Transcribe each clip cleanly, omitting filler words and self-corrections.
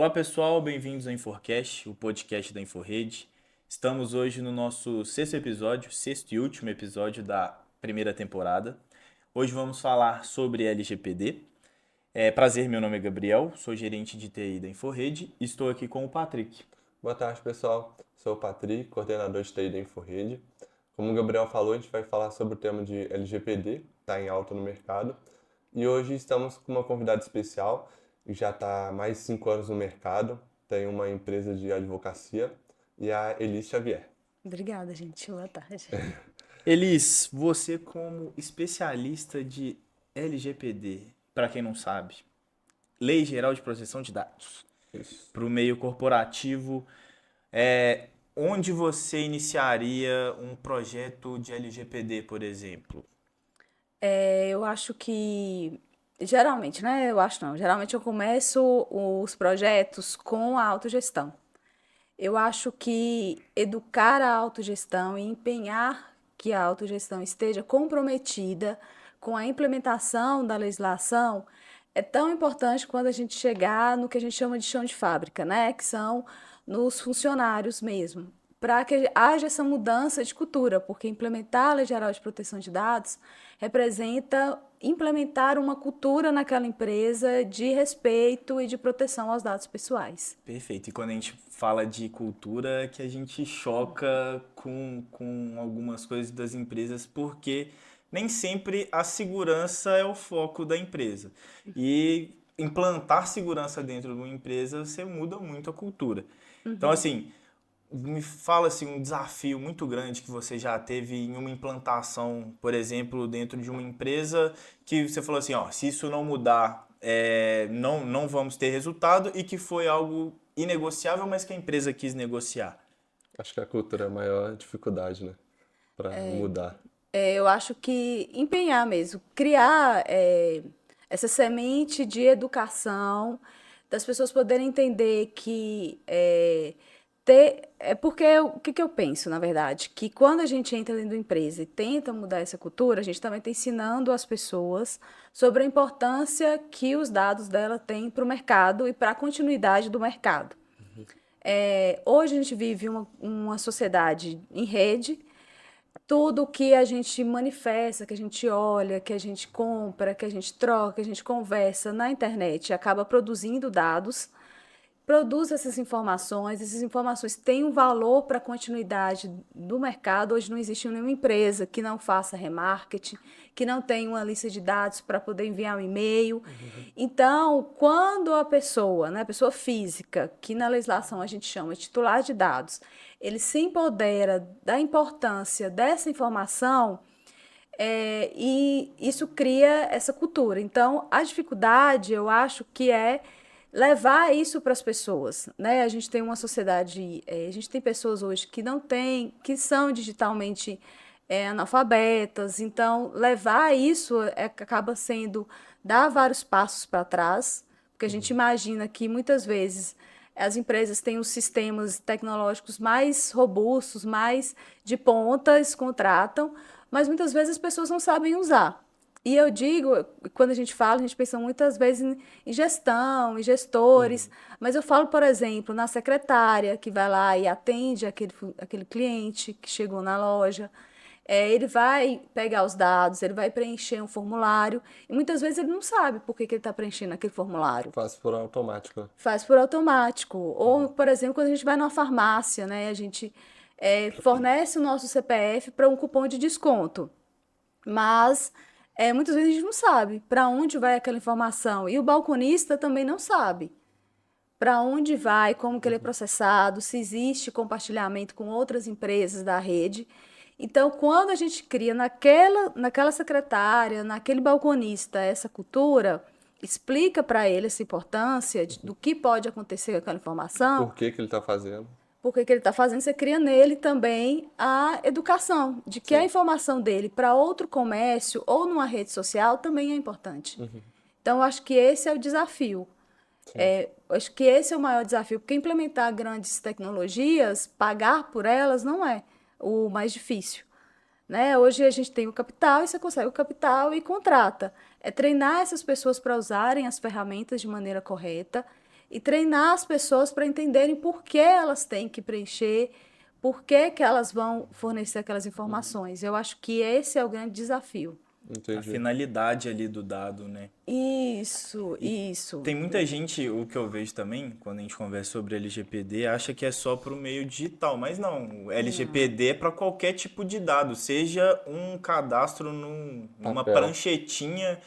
Olá pessoal, bem-vindos ao InfoCast, o podcast da InfoRede. Estamos hoje no nosso sexto episódio, sexto e último episódio da primeira temporada. Hoje vamos falar sobre LGPD. Prazer, meu nome é Gabriel, sou gerente de TI da InfoRede e estou aqui com o Patrick. Boa tarde, pessoal. Sou o Patrick, coordenador de TI da InfoRede. Como o Gabriel falou, a gente vai falar sobre o tema de LGPD, que está em alta no mercado. E hoje estamos com uma convidada especial, que já está há mais de 5 anos no mercado, tem uma empresa de advocacia, e a Elis Xavier. Obrigada, gente. Boa tarde. Elis, você como especialista de LGPD, para quem não sabe, Lei Geral de Proteção de Dados, Isso. para o meio corporativo, onde você iniciaria um projeto de LGPD, por exemplo? Eu acho que, geralmente, né? Eu acho não. Geralmente eu começo os projetos com a autogestão. Eu acho que educar a autogestão e empenhar que a autogestão esteja comprometida com a implementação da legislação é tão importante quando a gente chegar no que a gente chama de chão de fábrica, né? Que são nos funcionários mesmo. Para que haja essa mudança de cultura, porque implementar a Lei Geral de Proteção de Dados representa implementar uma cultura naquela empresa de respeito e de proteção aos dados pessoais. Perfeito. E quando a gente fala de cultura, que a gente choca com algumas coisas das empresas, porque nem sempre a segurança é o foco da empresa. E implantar segurança dentro de uma empresa, você muda muito a cultura. Então, assim, me fala assim, um desafio muito grande que você já teve em uma implantação, por exemplo, dentro de uma empresa, que você falou assim, ó, se isso não mudar, não vamos ter resultado, e que foi algo inegociável, mas que a empresa quis negociar. Acho que a cultura é a maior dificuldade, né, para mudar. Eu acho que empenhar mesmo, criar essa semente de educação, das pessoas poderem entender que porque o que eu penso, na verdade, que quando a gente entra dentro da empresa e tenta mudar essa cultura, a gente também está ensinando as pessoas sobre a importância que os dados dela têm para o mercado e para a continuidade do mercado. Hoje a gente vive uma sociedade em rede. Tudo que a gente manifesta, que a gente olha, que a gente compra, que a gente troca, que a gente conversa na internet, acaba produzindo dados, produz essas informações têm um valor para a continuidade do mercado. Hoje não existe nenhuma empresa que não faça remarketing, que não tenha uma lista de dados para poder enviar um e-mail. Então, quando a pessoa, né, a pessoa física, que na legislação a gente chama de titular de dados, ele se empodera da importância dessa informação, e isso cria essa cultura. Então, a dificuldade, eu acho que é levar isso para as pessoas, né? A gente tem uma sociedade, a gente tem pessoas hoje que não têm, que são digitalmente analfabetas, então levar isso acaba sendo dar vários passos para trás, porque a gente imagina que muitas vezes as empresas têm os sistemas tecnológicos mais robustos, mais de ponta, eles contratam, mas muitas vezes as pessoas não sabem usar. E eu digo, quando a gente fala, a gente pensa muitas vezes em gestão, em gestores, mas eu falo, por exemplo, na secretária que vai lá e atende aquele cliente que chegou na loja. Ele vai pegar os dados, ele vai preencher um formulário, e muitas vezes ele não sabe por que ele está preenchendo aquele formulário. Faz por automático, né? Faz por automático. Ou, por exemplo, quando a gente vai numa farmácia, né, a gente fornece o nosso CPF para um cupom de desconto. Mas muitas vezes a gente não sabe para onde vai aquela informação. E o balconista também não sabe para onde vai, como que ele é processado, se existe compartilhamento com outras empresas da rede. Então, quando a gente cria naquela secretária, naquele balconista, essa cultura, explica para ele essa importância do que pode acontecer com aquela informação, Por que que ele está fazendo? porque o que ele está fazendo, você cria nele também a educação, de que a Sim. informação dele para outro comércio ou numa rede social também é importante. Então, eu acho que esse é o desafio. Eu acho que esse é o maior desafio, porque implementar grandes tecnologias, pagar por elas, não é o mais difícil. Né? Hoje a gente tem o capital e você consegue o capital e contrata. É treinar essas pessoas para usarem as ferramentas de maneira correta e treinar as pessoas para entenderem por que elas têm que preencher, por que que elas vão fornecer aquelas informações. Eu acho que esse é o grande desafio. A Entendi. finalidade ali do dado, né? Isso, E isso. tem muita gente, o que eu vejo também, quando a gente conversa sobre LGPD, acha que é só para o meio digital, mas não. O LGPD é para qualquer tipo de dado, seja um cadastro numa Papel. pranchetinha,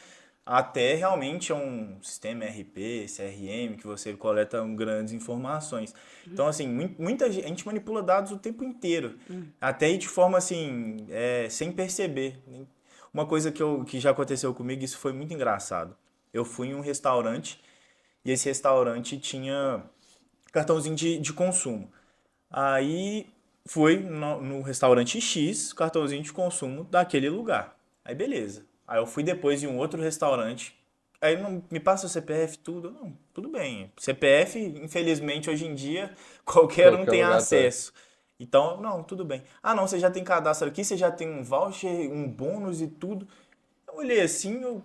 até realmente é um sistema RP, CRM, que você coleta grandes informações. Então, assim, muita gente manipula dados o tempo inteiro, até de forma assim, sem perceber. Uma coisa que já aconteceu comigo, isso foi muito engraçado. Eu fui em um restaurante e esse restaurante tinha cartãozinho de consumo. Aí fui no restaurante X, cartãozinho de consumo daquele lugar. Aí beleza. Aí eu fui depois em um outro restaurante. Aí não me passa o CPF, tudo. Não, tudo bem. CPF, infelizmente, hoje em dia, qualquer um Qualquer tem lugar tem. acesso. Então, não, tudo bem. Ah, não, você já tem cadastro aqui, você já tem um voucher, um bônus e tudo. Eu olhei assim, eu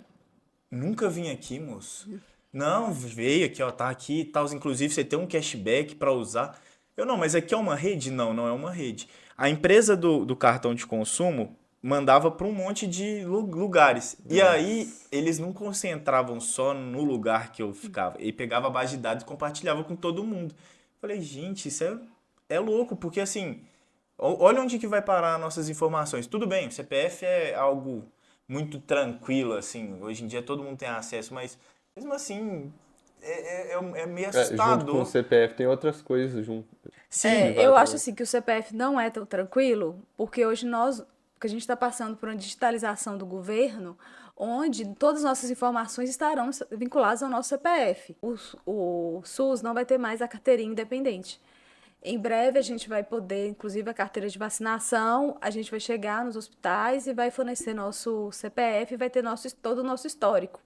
nunca vim aqui, moço. Não, veio aqui, ó, tá aqui e tal. Inclusive, você tem um cashback para usar. Eu, não, mas aqui é uma rede? Não, não é uma rede. A empresa do cartão de consumo mandava para um monte de lugares. E aí, eles não concentravam só no lugar que eu ficava. Ele pegava a base de dados e compartilhava com todo mundo. Falei, gente, isso é louco, porque assim, olha onde que vai parar nossas informações. Tudo bem, o CPF é algo muito tranquilo, assim. Hoje em dia todo mundo tem acesso, mas mesmo assim é meio Junto com o assustador. CPF tem outras coisas junto. Sim, Que vai Eu acho também. assim que o CPF não é tão tranquilo, porque hoje que a gente está passando por uma digitalização do governo, onde todas as nossas informações estarão vinculadas ao nosso CPF. O SUS não vai ter mais a carteirinha independente. Em breve a gente vai poder, inclusive a carteira de vacinação, a gente vai chegar nos hospitais e vai fornecer nosso CPF e vai ter todo o nosso histórico.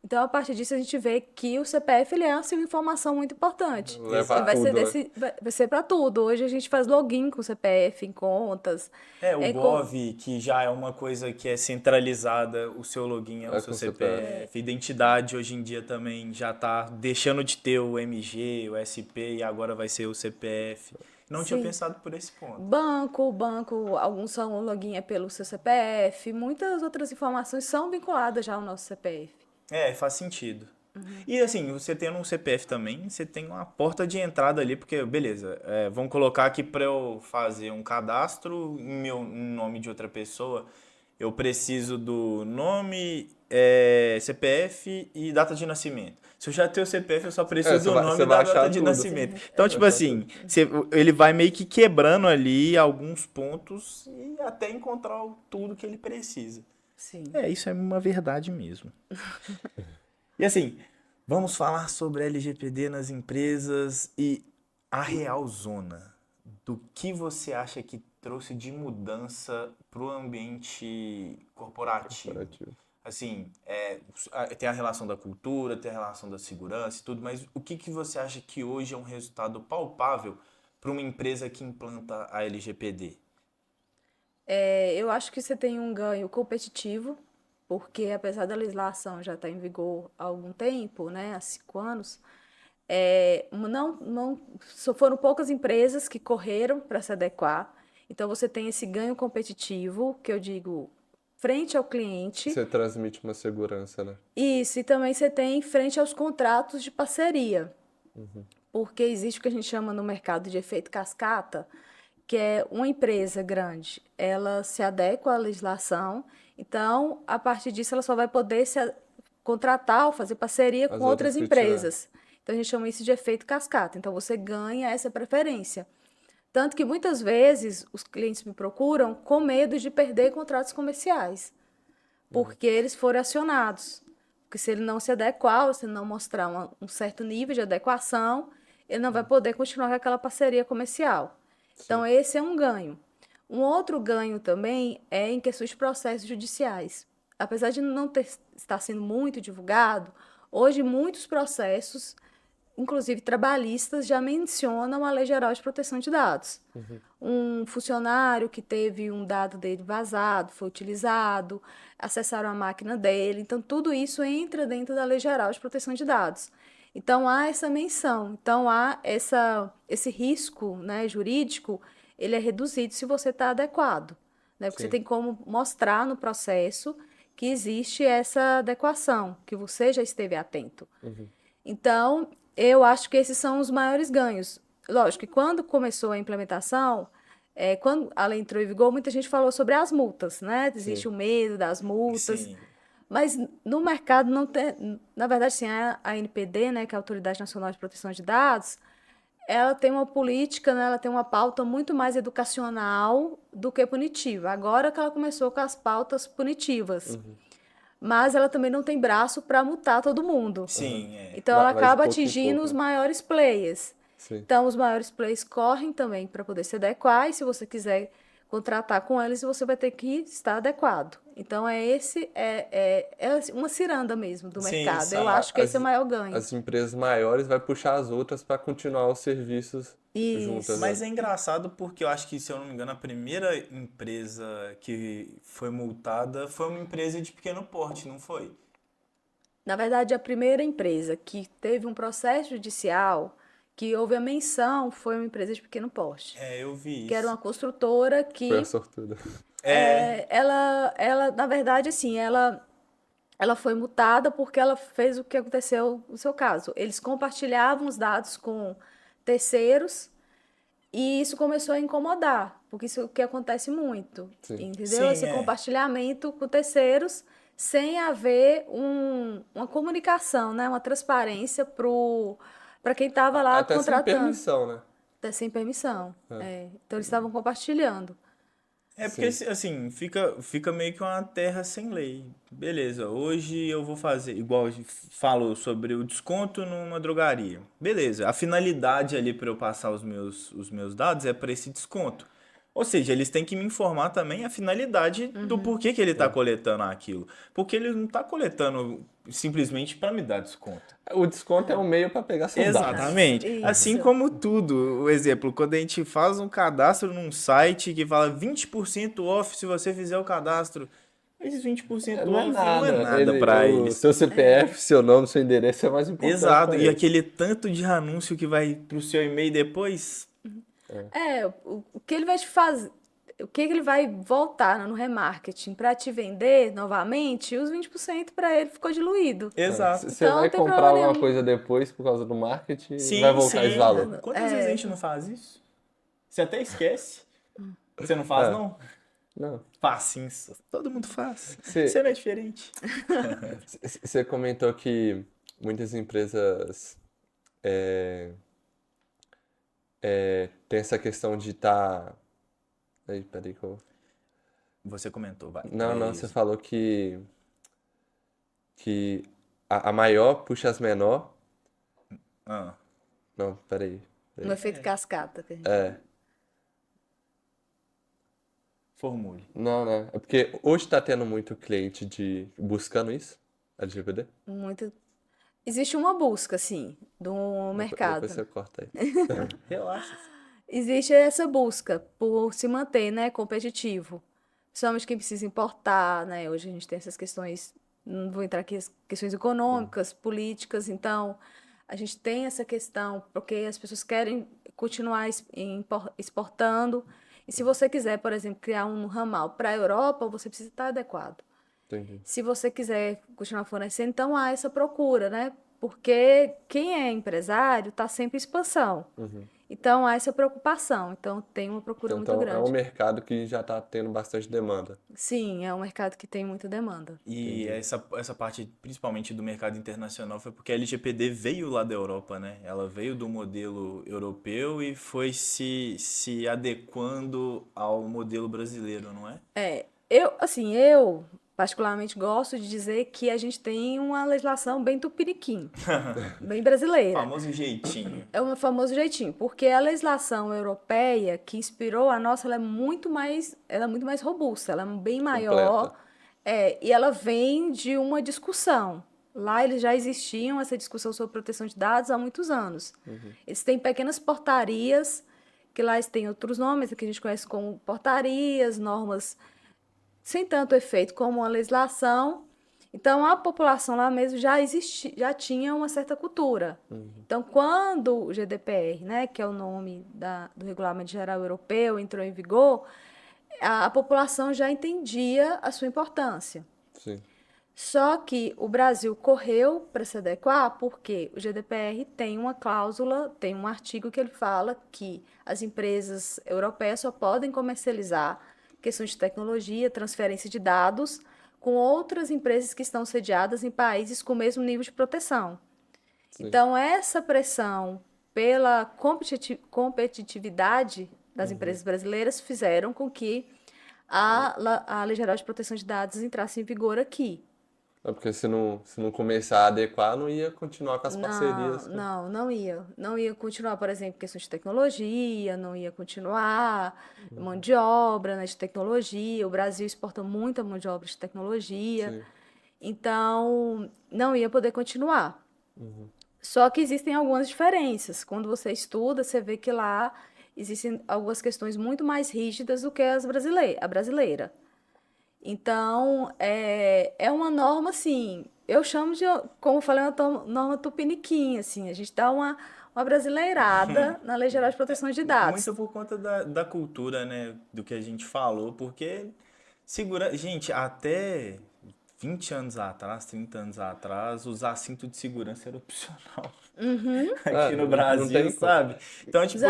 Então, a partir disso, a gente vê que o CPF ele é assim, uma informação muito importante. Leva Ele vai ser tudo, né? vai ser para tudo. Hoje a gente faz login com o CPF em contas. o É com, Gov, que já é uma coisa que é centralizada, o seu login é o É seu com o CPF. CPF. Identidade hoje em dia também já tá deixando de ter o MG, o SP e agora vai ser o CPF. Não tinha sim. pensado por esse ponto. Banco, alguns são login é pelo seu CPF, muitas outras informações são vinculadas já ao nosso CPF. Faz sentido. E assim, você tendo um CPF também, você tem uma porta de entrada ali, porque, beleza, vamos colocar aqui para eu fazer um cadastro em nome de outra pessoa, eu preciso do nome, CPF e data de nascimento. Se eu já tenho o CPF, eu só preciso do nome Você e vai da data achar de tudo. nascimento. Então, Vai tipo achar tudo. assim, ele vai meio que quebrando ali alguns pontos e até encontrar tudo que ele precisa. Sim. Isso é uma verdade mesmo. E assim, vamos falar sobre LGPD nas empresas e a real zona. Do que você acha que trouxe de mudança para o ambiente corporativo? Corporativo. Assim, tem a relação da cultura, tem a relação da segurança e tudo, mas o que você acha que hoje é um resultado palpável para uma empresa que implanta a LGPD? Eu acho que você tem um ganho competitivo, porque apesar da legislação já estar em vigor há algum tempo, né, há 5 anos, só foram poucas empresas que correram para se adequar. Então você tem esse ganho competitivo, que eu digo, frente ao cliente. Você transmite uma segurança, né? Isso, e também você tem frente aos contratos de parceria, porque existe o que a gente chama no mercado de efeito cascata, que é uma empresa grande, ela se adequa à legislação, então, a partir disso, ela só vai poder contratar ou fazer parceria com As outras outras que tiver. empresas. Então, a gente chama isso de efeito cascata. Então, você ganha essa preferência. Tanto que muitas vezes os clientes me procuram com medo de perder contratos comerciais porque eles foram acionados. Porque se ele não se adequar, ou se ele não mostrar um certo nível de adequação, ele não vai poder continuar com aquela parceria comercial. Então, Sim. esse é um ganho. Um outro ganho também é em questões de processos judiciais. Apesar de não estar sendo muito divulgado, hoje muitos processos inclusive trabalhistas, já mencionam a Lei Geral de Proteção de Dados. Um funcionário que teve um dado dele vazado, foi utilizado, acessaram a máquina dele. Então, tudo isso entra dentro da Lei Geral de Proteção de Dados. Então há essa menção, então há esse risco, né, jurídico, ele é reduzido se você está adequado, né? Porque você Sim. tem como mostrar no processo que existe essa adequação, que você já esteve atento. Então, eu acho que esses são os maiores ganhos. Lógico que quando começou a implementação, quando a lei entrou em vigor, muita gente falou sobre as multas, né? Existe Sim. o medo das multas, Sim. mas no mercado não tem. Na verdade, sim, a ANPD, né, que é a Autoridade Nacional de Proteção de Dados, ela tem uma política, né, ela tem uma pauta muito mais educacional do que punitiva. Agora que ela começou com as pautas punitivas. Mas ela também não tem braço para multar todo mundo. Sim, é. Então ela Vai de acaba pouco em atingindo pouco, os né? maiores players. Sim. Então os maiores players correm também para poder se adequar, e se você quiser contratar com eles, você vai ter que estar adequado. Então é uma ciranda mesmo do Sim, mercado. Eu sim. acho que esse é o maior ganho. As empresas maiores vai puxar as outras para continuar os serviços juntas, Isso. né? Mas é engraçado porque eu acho que, se eu não me engano, a primeira empresa que foi multada foi uma empresa de pequeno porte, não foi? Na verdade, a primeira empresa que teve um processo judicial, que houve a menção, foi uma empresa de pequeno porte, É, eu vi que era isso. uma construtora Foi a que sortuda. É, na verdade, assim, ela foi multada porque ela fez o que aconteceu no seu caso. Eles compartilhavam os dados com terceiros e isso começou a incomodar, porque isso é o que acontece muito, Sim. entendeu? sim, Esse é. compartilhamento com terceiros sem haver uma comunicação, né? Uma transparência para quem estava lá Até sem contratando, permissão, né? até sem permissão. Então eles estavam compartilhando. É porque, Sim. assim, fica meio que uma terra sem lei. Beleza, hoje eu vou fazer, igual a gente falou sobre o desconto numa drogaria. Beleza, a finalidade ali para eu passar os meus dados é para esse desconto. Ou seja, eles têm que me informar também a finalidade do porquê que ele está coletando aquilo. Porque ele não está coletando simplesmente para me dar desconto. O desconto é um meio para pegar seus dados. Exatamente. Assim Isso. como tudo. O exemplo, quando a gente faz um cadastro num site que fala 20% off se você fizer o cadastro, esses 20% Não é off não é nada. nada para O eles. seu CPF, seu nome, seu endereço é mais importante Exato. para E eles. aquele tanto de anúncio que vai pro seu e-mail depois. O que ele vai te fazer, o que ele vai voltar no remarketing para te vender novamente, os 20% para ele ficou diluído. Exato. Você Então não vai tem comprar problema alguma nenhum. coisa depois por causa do marketing e vai Sim, voltar esse sim. valor. Quantas vezes a gente não faz isso? Você até esquece. Você não faz, É. não? Não. Faz sim. Todo mundo faz. Você Você não é diferente. você comentou que muitas empresas têm essa questão de estar. Aí, peraí que eu. Você comentou, vai. Não, É não, você isso. falou que a maior puxa as menor. Ah. Não, peraí. No efeito cascata. Que a gente É. Formule. Não, né? É porque hoje tá tendo muito cliente buscando isso, LGPD. muito Existe uma busca, sim, do Depois mercado. você corta aí. Relaxa. Existe essa busca por se manter, né, competitivo. Principalmente quem precisa importar, né? Hoje a gente tem essas questões, não vou entrar aqui as questões econômicas, políticas, então a gente tem essa questão porque as pessoas querem continuar exportando. E se você quiser, por exemplo, criar um ramal para a Europa, você precisa estar adequado. Entendi. Se você quiser continuar fornecendo, então há essa procura, né? Porque quem é empresário está sempre em expansão. Então há essa preocupação. Então tem uma procura muito Então é um grande. mercado que já tá tendo bastante demanda. Sim, é um mercado que tem muita demanda. E Entendi. essa parte, principalmente do mercado internacional, foi porque a LGPD veio lá da Europa, né? Ela veio do modelo europeu e foi se adequando ao modelo brasileiro, não é? Eu particularmente gosto de dizer que a gente tem uma legislação bem tupiniquim, bem brasileira. Famoso jeitinho. É o famoso jeitinho, porque a legislação europeia que inspirou a nossa, ela é muito mais robusta, ela é bem Completa. maior, e ela vem de uma discussão. Lá eles já existiam essa discussão sobre proteção de dados há muitos anos. Eles têm pequenas portarias, que lá eles têm outros nomes, que a gente conhece como portarias, normas sem tanto efeito como uma legislação, Então, a população lá mesmo já tinha uma certa cultura. Então, quando o GDPR, né, que é o nome do Regulamento Geral Europeu, entrou em vigor, a população já entendia a sua importância. Sim. Só que o Brasil correu para se adequar porque o GDPR tem uma cláusula, tem um artigo que ele fala que as empresas europeias só podem comercializar questões de tecnologia, transferência de dados com outras empresas que estão sediadas em países com o mesmo nível de proteção. Sim. Então, essa pressão pela competitividade das empresas brasileiras fizeram com que a Lei Geral de Proteção de Dados entrasse em vigor aqui. É porque se não começar a adequar, não ia continuar com as parcerias. Não ia. Não ia continuar, por exemplo, questões de tecnologia, não ia continuar mão de obra, né, de tecnologia. O Brasil exporta muita mão de obra de tecnologia. Sim. Então, não ia poder continuar. Só que existem algumas diferenças. Quando você estuda, você vê que lá existem algumas questões muito mais rígidas do que a brasileira. Então, é uma norma, assim, eu chamo de, como eu falei, uma norma tupiniquim, assim, a gente dá uma brasileirada na Lei Geral de Proteção de Dados. Muito por conta da cultura, né? Do que a gente falou, porque gente, até 20 anos atrás, 30 anos atrás, usar cinto de segurança era opcional aqui no Não Brasil, tem como. sabe? Então, tipo,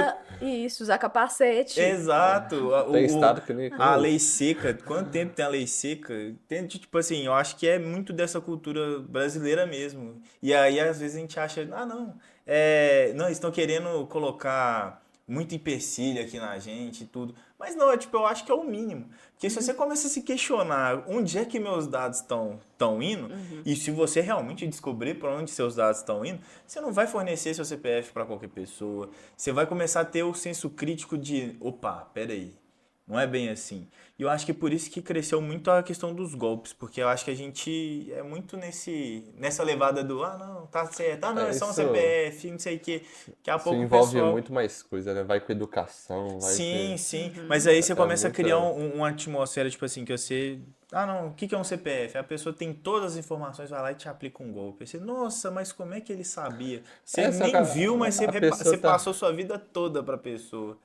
Usar capacete. exato. Tem estado que nem A usa. lei seca, quanto tempo tem a lei seca? Tem, tipo assim, eu acho que é muito dessa cultura brasileira mesmo. E aí, às vezes, a gente acha, não, não, eles estão querendo colocar muito empecilho aqui na gente e tudo. Mas não, tipo, eu acho que é o mínimo. Porque se você começa a se questionar onde é que meus dados estão indo, e se você realmente descobrir para onde seus dados estão indo, você não vai fornecer seu CPF para qualquer pessoa. Você vai começar a ter o senso crítico de, opa, peraí. Não é bem assim. E eu acho que por isso que cresceu muito a questão dos golpes, porque eu acho que a gente é muito nessa levada do, não, tá certo, não, é só um Isso, CPF, não sei o quê. Daqui a isso pouco o envolve pessoal. muito mais coisa, né? Vai com educação, vai Sim, que... sim. Mas aí você É começa a criar muita... uma atmosfera, tipo assim, que você. Não, o que é um CPF? A pessoa tem todas as informações, vai lá e te aplica um golpe. Aí você, nossa, mas como é que ele sabia? Você É, só que nem viu, mas a pessoa você passou sua vida toda pra pessoa.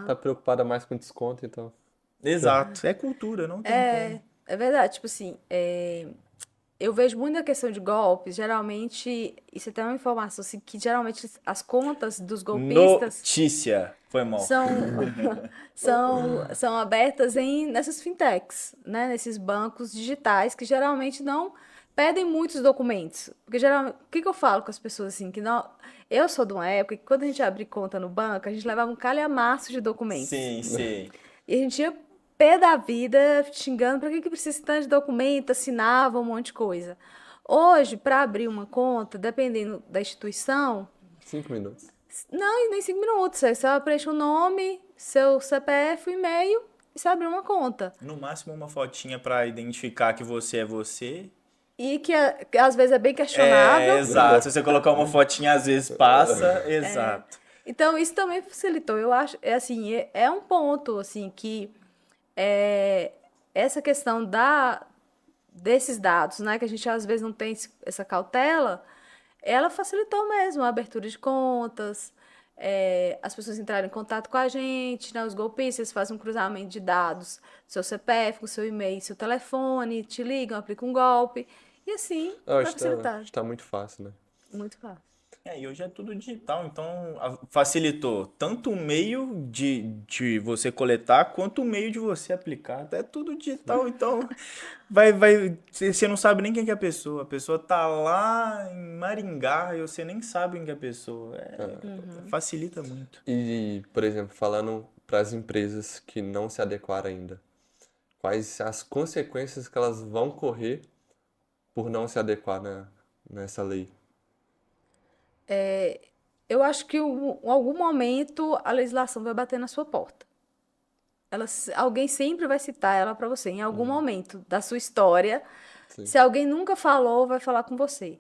tá preocupada mais com desconto, então... Exato. É cultura, não tem como. É verdade, tipo assim, eu vejo muito a questão de golpes, geralmente, isso é até uma informação, assim, que geralmente as contas dos golpistas Notícia. Foi mal. são, são abertas nessas fintechs, né? Nesses bancos digitais que geralmente não pedem muitos documentos. Porque geralmente, o que eu falo com as pessoas assim, que não, eu sou de uma época que quando a gente abria conta no banco, a gente levava um calhamaço de documentos. Sim, sim. E a gente ia pé da vida xingando para que precisa tanto de documento, assinava um monte de coisa. Hoje, para abrir uma conta, dependendo da instituição, 5 minutos. não, nem 5 minutos. Você só preenche o nome, seu CPF, o e-mail e você abre uma conta. No máximo uma fotinha pra identificar que você é você. E que às vezes é bem questionável. Exato. Se você colocar uma fotinha, às vezes passa. Exato. Então, isso também facilitou. Eu acho, assim, é um ponto, assim, que essa questão desses dados, né, que a gente às vezes não tem essa cautela, ela facilitou mesmo a abertura de contas, as pessoas entrarem em contato com a gente, né, os golpistas fazem um cruzamento de dados, seu CPF, com seu e-mail, seu telefone, te ligam, aplicam um golpe, e assim, vai facilitar. Está muito fácil, né? Muito fácil. E hoje é tudo digital, então facilitou tanto o meio de você coletar quanto o meio de você aplicar. É tudo digital, então você não sabe nem quem que é a pessoa tá lá em Maringá e você nem sabe quem que é a pessoa. Facilita muito. E, por exemplo, falando para as empresas que não se adequaram ainda, quais as consequências que elas vão correr por não se adequar nessa lei? Eu acho que em algum momento a legislação vai bater na sua porta. Alguém sempre vai citar ela para você, em algum momento da sua história. Sim. Se alguém nunca falou, vai falar com você.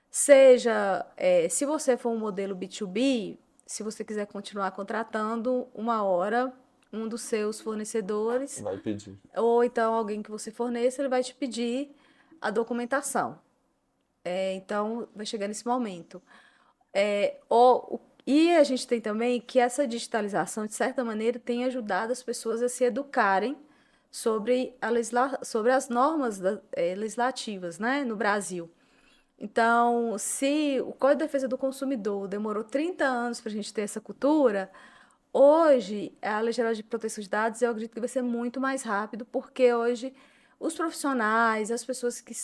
Seja, se você for um modelo B2B, se você quiser continuar contratando, uma hora um dos seus fornecedores, Vai pedir. ou então alguém que você forneça, ele vai te pedir a documentação. Então, vai chegar nesse momento. E a gente tem também que essa digitalização, de certa maneira, tem ajudado as pessoas a se educarem sobre as normas legislativas, né, no Brasil. Então, se o Código de Defesa do Consumidor demorou 30 anos para a gente ter essa cultura, hoje a Lei Geral de Proteção de Dados, eu acredito que vai ser muito mais rápido, porque hoje os profissionais, as pessoas que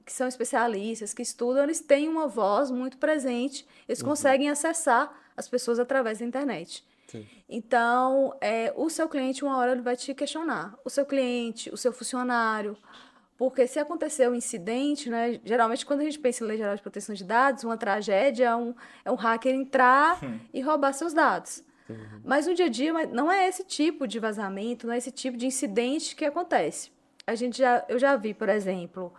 são especialistas, que estudam, eles têm uma voz muito presente, eles conseguem acessar as pessoas através da internet. Sim. Então, o seu cliente, uma hora, ele vai te questionar. O seu cliente, o seu funcionário. Porque se acontecer um incidente, né, geralmente quando a gente pensa em Lei Geral de Proteção de Dados, uma tragédia é um hacker entrar e roubar seus dados. Mas no dia a dia não é esse tipo de vazamento, não é esse tipo de incidente que acontece. Eu já vi, por exemplo,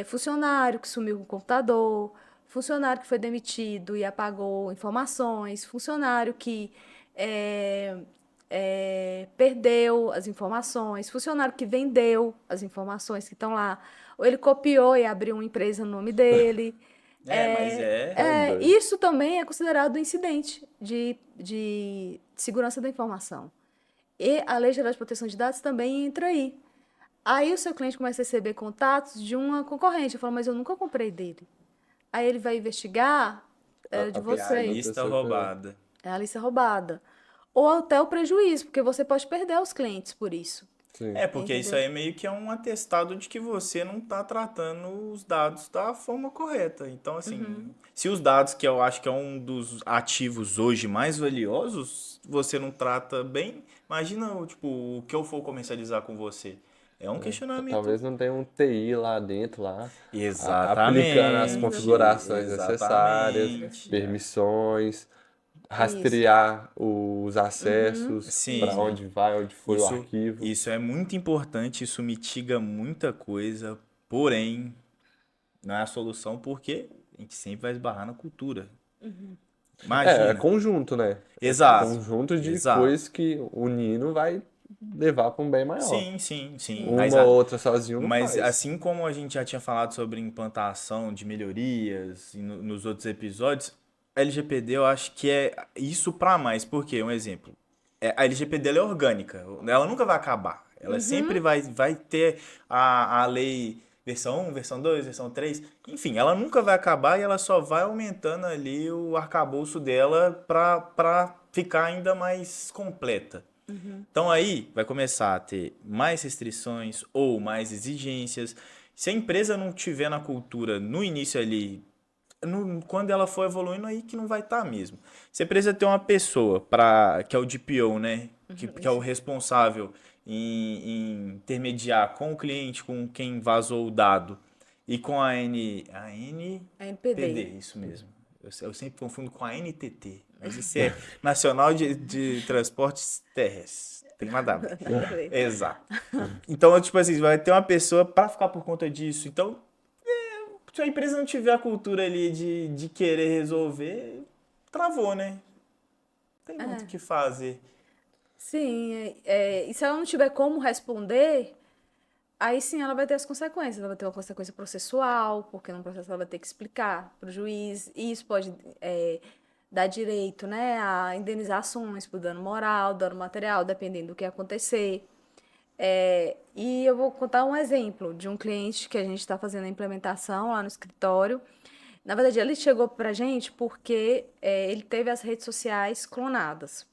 funcionário que sumiu com o computador, funcionário que foi demitido e apagou informações, funcionário que perdeu as informações, funcionário que vendeu as informações que estão lá, ou ele copiou e abriu uma empresa no nome dele. Mas doido. Isso também é considerado um incidente de segurança da informação. E a Lei Geral de Proteção de Dados também entra aí. Aí o seu cliente começa a receber contatos de uma concorrente. Eu falo, mas eu nunca comprei dele. Aí ele vai investigar de A vocês. pessoa- lista roubada. É a lista roubada. Ou até o prejuízo, porque você pode perder os clientes por isso. Sim. Porque isso aí meio que é um atestado de que você não está tratando os dados da forma correta. Então, assim, se os dados, que eu acho que é um dos ativos hoje mais valiosos, você não trata bem, imagina, tipo, o que eu for comercializar com você. É um questionamento. Talvez não tenha um TI lá dentro, Exatamente. aplicando as configurações necessárias, Exatamente. permissões, rastrear os acessos, Sim. para onde vai, onde foi o arquivo. Isso é muito importante, isso mitiga muita coisa, porém, não é a solução porque a gente sempre vai esbarrar na cultura. Imagina. É conjunto, né? Exato. Conjunto de Exato. coisas que unindo vai levar para um bem maior. Sim. Uma ou outra sozinho não Mas faz. assim como a gente já tinha falado sobre implantação de melhorias nos outros episódios, a LGPD eu acho que é isso para mais. Porque, um exemplo, a LGPD ela é orgânica, ela nunca vai acabar. Ela sempre vai ter a lei versão 1, versão 2, versão 3. Enfim, ela nunca vai acabar e ela só vai aumentando ali o arcabouço dela para ficar ainda mais completa. Então aí vai começar a ter mais restrições ou mais exigências. Se a empresa não tiver na cultura no início ali, quando ela for evoluindo, aí que não vai estar mesmo. Se a empresa tem uma pessoa que é o DPO, né? Que é o responsável em intermediar com o cliente, com quem vazou o dado, e com a NPD, isso mesmo. Eu sempre confundo com a NTT, mas isso é Nacional de Transportes Terrestres. Tem nada a ver. Exato. Então, tipo assim, vai ter uma pessoa para ficar por conta disso. Então, se a empresa não tiver a cultura ali de querer resolver, travou, né? Tem muito o que fazer. Sim, e se ela não tiver como responder, aí sim ela vai ter as consequências. Ela vai ter uma consequência processual, porque no processo ela vai ter que explicar para o juiz. E isso pode dar direito, né, a indenizações por dano moral, dano material, dependendo do que acontecer. E eu vou contar um exemplo de um cliente que a gente está fazendo a implementação lá no escritório. Na verdade, ele chegou para a gente porque ele teve as redes sociais clonadas.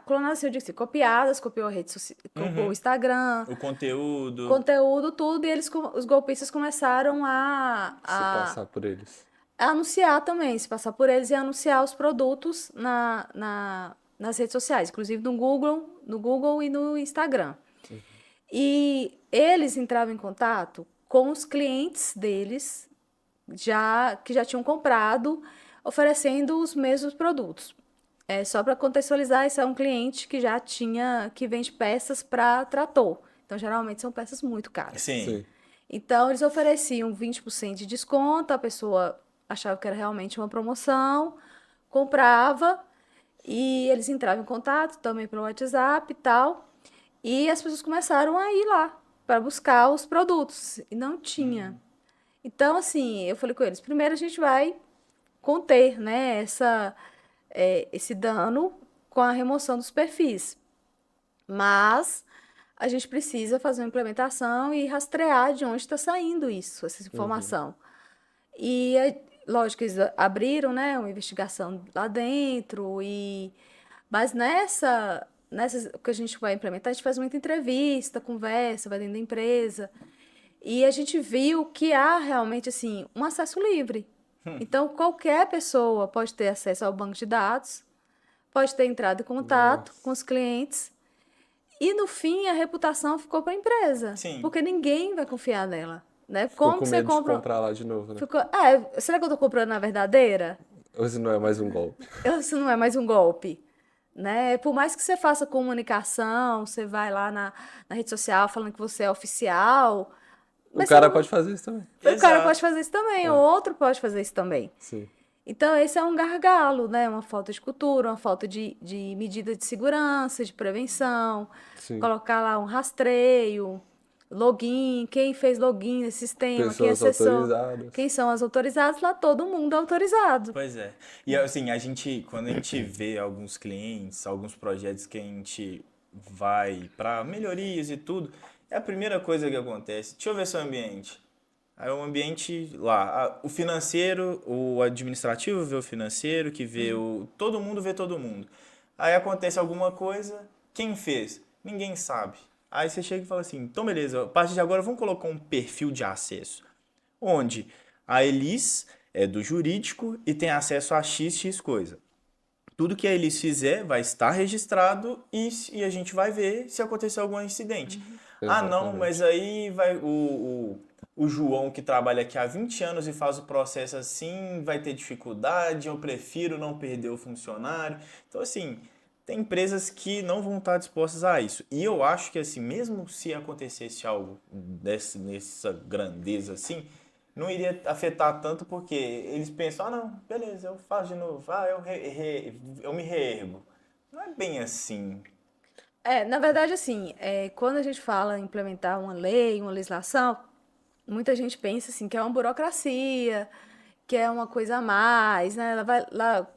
Clonadas, assim, eu digo assim, copiadas, copiou a rede social, copiou o Instagram, O conteúdo. conteúdo, tudo, e os golpistas começaram Se passar por eles. a anunciar também, se passar por eles e anunciar os produtos nas redes sociais, inclusive no Google e no Instagram. E eles entravam em contato com os clientes deles, que já tinham comprado, oferecendo os mesmos produtos. Só para contextualizar, esse é um cliente que vende peças para trator. Então, geralmente, são peças muito caras. Sim. Então, eles ofereciam 20% de desconto, a pessoa achava que era realmente uma promoção, comprava, e eles entravam em contato também pelo WhatsApp e tal, e as pessoas começaram a ir lá para buscar os produtos. E não tinha. Então, assim, eu falei com eles, primeiro a gente vai conter, né, esse dano com a remoção dos perfis. Mas a gente precisa fazer uma implementação e rastrear de onde está saindo isso, essa informação. E, lógico, eles abriram, né, uma investigação lá dentro, mas nessa que a gente vai implementar, a gente faz muita entrevista, conversa, vai dentro da empresa, e a gente viu que há realmente, assim, um acesso livre. Então, qualquer pessoa pode ter acesso ao banco de dados, pode ter entrado em contato com os clientes, e no fim a reputação ficou para a empresa, Sim. porque ninguém vai confiar nela, né? Ficou Como com que você medo de compra? comprar lá de novo, né? Será que eu tô comprando na verdadeira? Ou se não é mais um golpe. Isso não é mais um golpe, né? Por mais que você faça comunicação, você vai lá na rede social falando que você é oficial, O mas cara pode fazer isso também. o cara Exato. pode fazer isso também, o outro pode fazer isso também. Sim. Então, esse é um gargalo, né? Uma falta de cultura, uma falta de medida de segurança, de prevenção. Sim. Colocar lá um rastreio, login, quem fez login nesse sistema, quem Pessoas acessou, autorizadas. quem são as autorizadas, lá todo mundo é autorizado. Pois é. E assim, quando a gente vê alguns clientes, alguns projetos que a gente vai para melhorias e tudo, é a primeira coisa que acontece. Deixa eu ver seu ambiente. Aí o ambiente lá, o financeiro, o administrativo vê o financeiro, que vê todo mundo vê todo mundo. Aí acontece alguma coisa, quem fez? Ninguém sabe. Aí você chega e fala assim, então beleza, a partir de agora vamos colocar um perfil de acesso. Onde a Elis é do jurídico e tem acesso a XX coisa. Tudo que a Elis fizer vai estar registrado e a gente vai ver se acontecer algum incidente. Ah, não, Exatamente. mas aí vai o João que trabalha aqui há 20 anos e faz o processo assim, vai ter dificuldade, eu prefiro não perder o funcionário. Então, assim, tem empresas que não vão estar dispostas a isso. E eu acho que, assim, mesmo se acontecesse algo nessa grandeza assim, não iria afetar tanto porque eles pensam, ah, não, beleza, eu faço de novo, eu me reergo. Não é bem assim. Na verdade, assim, quando a gente fala em implementar uma lei, uma legislação, muita gente pensa assim que é uma burocracia, que é uma coisa a mais, né?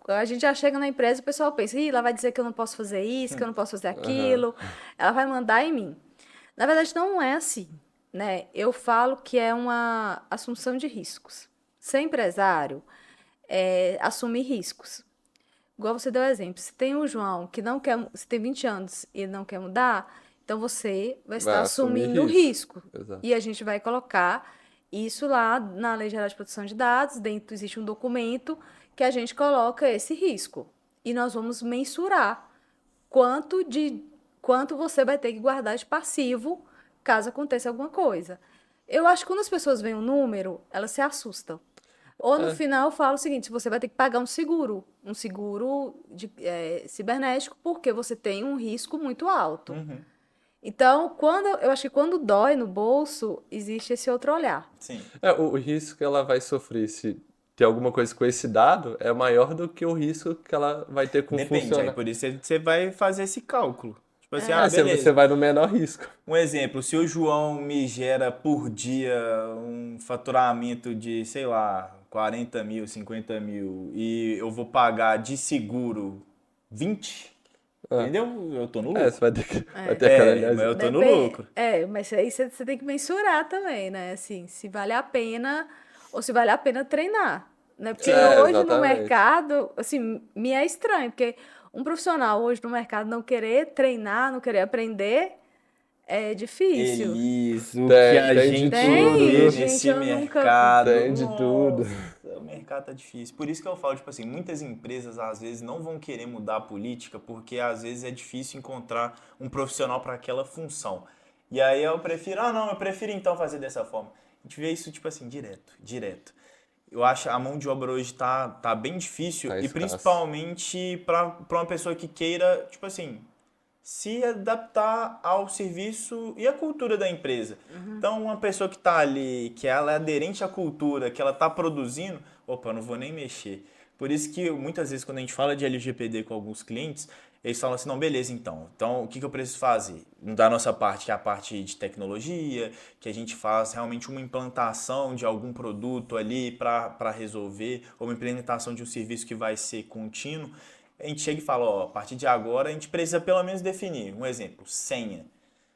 A gente já chega na empresa e o pessoal pensa, ih, ela vai dizer que eu não posso fazer isso, que eu não posso fazer aquilo, ela vai mandar em mim. Na verdade, não é assim, né? Eu falo que é uma assunção de riscos. Ser empresário é assumir riscos. Igual você deu exemplo, se tem o João que não quer, se tem 20 anos e ele não quer mudar, então você vai estar Vai assumir assumindo o risco. risco. Exato. E a gente vai colocar isso lá na Lei Geral de Proteção de Dados, dentro existe um documento que a gente coloca esse risco. E nós vamos mensurar quanto você vai ter que guardar de passivo caso aconteça alguma coisa. Eu acho que quando as pessoas veem um número, elas se assustam. Ou no final eu falo o seguinte, você vai ter que pagar um seguro cibernético, porque você tem um risco muito alto. Então, eu acho que quando dói no bolso, existe esse outro olhar. Sim. O risco que ela vai sofrer se ter alguma coisa com esse dado é maior do que o risco que ela vai ter com Depende, aí funcionário. por isso você vai fazer esse cálculo. Tipo assim, Você beleza. vai no menor risco. Um exemplo, se o João me gera por dia um faturamento de, sei lá, 40 mil, 50 mil e eu vou pagar de seguro 20, entendeu? Eu tô no lucro. Você vai ter aquela Mas eu tô no Depen- lucro. Mas aí você tem que mensurar também, né? Assim, se vale a pena ou se vale a pena treinar, né? Porque hoje no exatamente. mercado, assim, me é estranho, porque um profissional hoje no mercado não querer treinar, não querer aprender, é difícil. Elis, o Tem- que a tem de gente tudo. vê Gente, nesse eu nunca- mercado. Tem de tudo. Nossa, o mercado tá difícil. Por isso que eu falo, tipo assim, muitas empresas às vezes não vão querer mudar a política porque às vezes é difícil encontrar um profissional para aquela função. E aí eu prefiro então fazer dessa forma. A gente vê isso, tipo assim, direto. Eu acho a mão de obra hoje tá bem difícil Tá e escassa. principalmente para uma pessoa que queira, tipo assim, se adaptar ao serviço e à cultura da empresa. Então, uma pessoa que está ali, que ela é aderente à cultura, que ela está produzindo, opa, não vou nem mexer. Por isso que muitas vezes quando a gente fala de LGPD com alguns clientes, Eles falam assim, não, beleza, então o que eu preciso fazer? Da nossa parte, que é a parte de tecnologia, que a gente faz realmente uma implantação de algum produto ali para resolver, ou uma implementação de um serviço que vai ser contínuo, a gente chega e fala, ó, a partir de agora a gente precisa pelo menos definir, um exemplo, senha.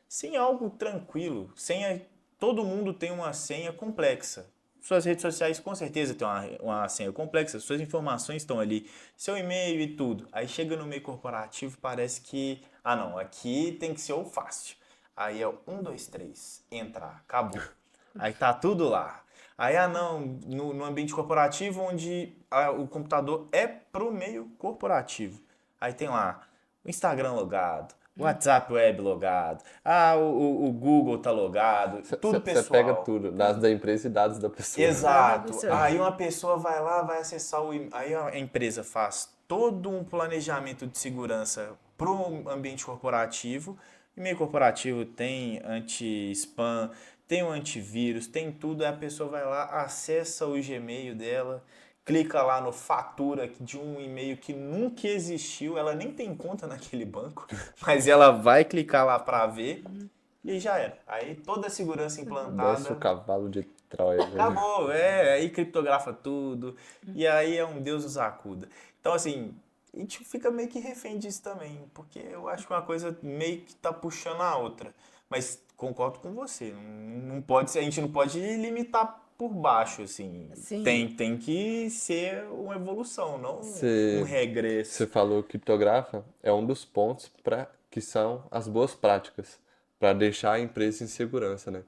Senha é algo tranquilo, senha, todo mundo tem uma senha complexa. Suas redes sociais com certeza tem uma senha complexa, suas informações estão ali, seu e-mail e tudo. Aí chega no meio corporativo, parece que, ah não, aqui tem que ser o fácil. Aí é o 1, 2, 3, entrar, acabou. Aí tá tudo lá. Aí, ah não, no ambiente corporativo onde o computador é pro meio corporativo. Aí tem lá o Instagram logado, o WhatsApp web logado, o Google tá logado, tudo Você pega pessoal. tudo, dados da empresa e dados da pessoa. Exato. Aí uma pessoa vai lá, vai acessar aí a empresa faz todo um planejamento de segurança para o ambiente corporativo. O e-mail corporativo tem anti-spam, tem o antivírus, tem tudo. Aí a pessoa vai lá, acessa o Gmail dela, clica lá no fatura de um e-mail que nunca existiu, ela nem tem conta naquele banco, mas ela vai clicar lá para ver e aí já era. Aí toda a segurança Desce o implantada. cavalo de Troia, né? Acabou, aí criptografa tudo, e aí é um Deus nos acuda. Então, assim, a gente fica meio que refém disso também, porque eu acho que uma coisa meio que tá puxando a outra. Mas concordo com você, não pode ser, a gente não pode limitar por baixo, assim. Sim. Tem que ser uma evolução, não um Você regresso. falou que criptografa é um dos pontos para que são as boas práticas para deixar a empresa em segurança, né?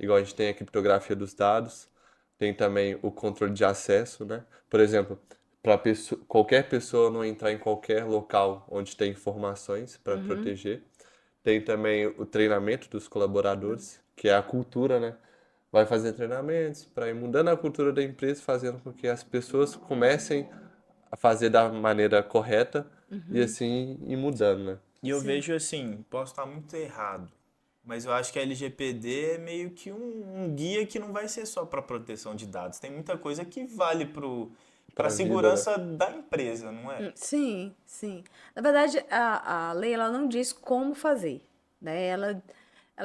Igual a gente tem a criptografia dos dados, tem também o controle de acesso, né? Por exemplo, para qualquer pessoa não entrar em qualquer local onde tem informações para proteger. Tem também o treinamento dos colaboradores, que é a cultura, né? Vai fazer treinamentos para ir mudando a cultura da empresa, fazendo com que as pessoas comecem a fazer da maneira correta e assim ir mudando, né? E eu Sim. vejo assim, posso estar muito errado, mas eu acho que a LGPD é meio que um guia que não vai ser só para proteção de dados. Tem muita coisa que vale para a Pra vida, né? segurança da empresa, não é? Sim, sim. Na verdade, a lei ela não diz como fazer, né? Ela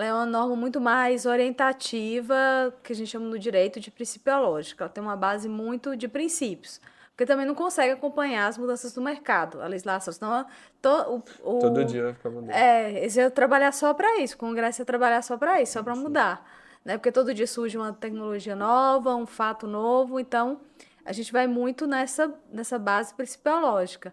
é uma norma muito mais orientativa, que a gente chama no direito de principiológica. Ela tem uma base muito de princípios, porque também não consegue acompanhar as mudanças do mercado, a legislação. Senão, Todo dia vai ficar mudando. esse ia trabalhar só para isso, o Congresso ia trabalhar só para isso, só para mudar, né? Porque todo dia surge uma tecnologia nova, um fato novo, então a gente vai muito nessa base principiológica.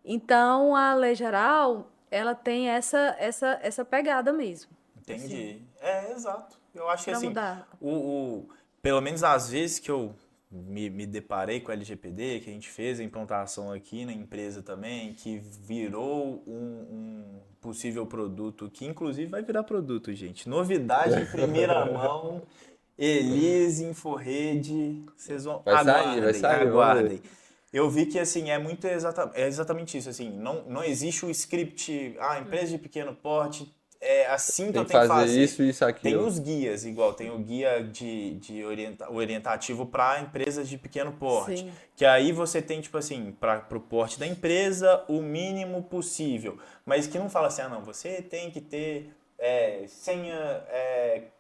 Então, a lei geral, ela tem essa pegada mesmo, assim, Entendi. É, exato. Eu acho que para assim, mudar. pelo menos às vezes que eu me deparei com a LGPD, que a gente fez a implantação aqui na empresa também, que virou um possível produto, que inclusive vai virar produto, gente. Novidade em primeira mão, Elise Inforrede, vocês vão, Vai aguardem, sair, vamos ver. aguardem. Eu vi que assim é exatamente isso, assim, não existe o script, empresa de pequeno porte, é assim que Tem eu que tenho que fazer fazer. isso, isso, Tem aquilo. os guias, igual tem o guia orientativo para empresas de pequeno porte, Sim, que aí você tem tipo assim, para o porte da empresa, o mínimo possível, mas que não fala assim, não, você tem que ter senha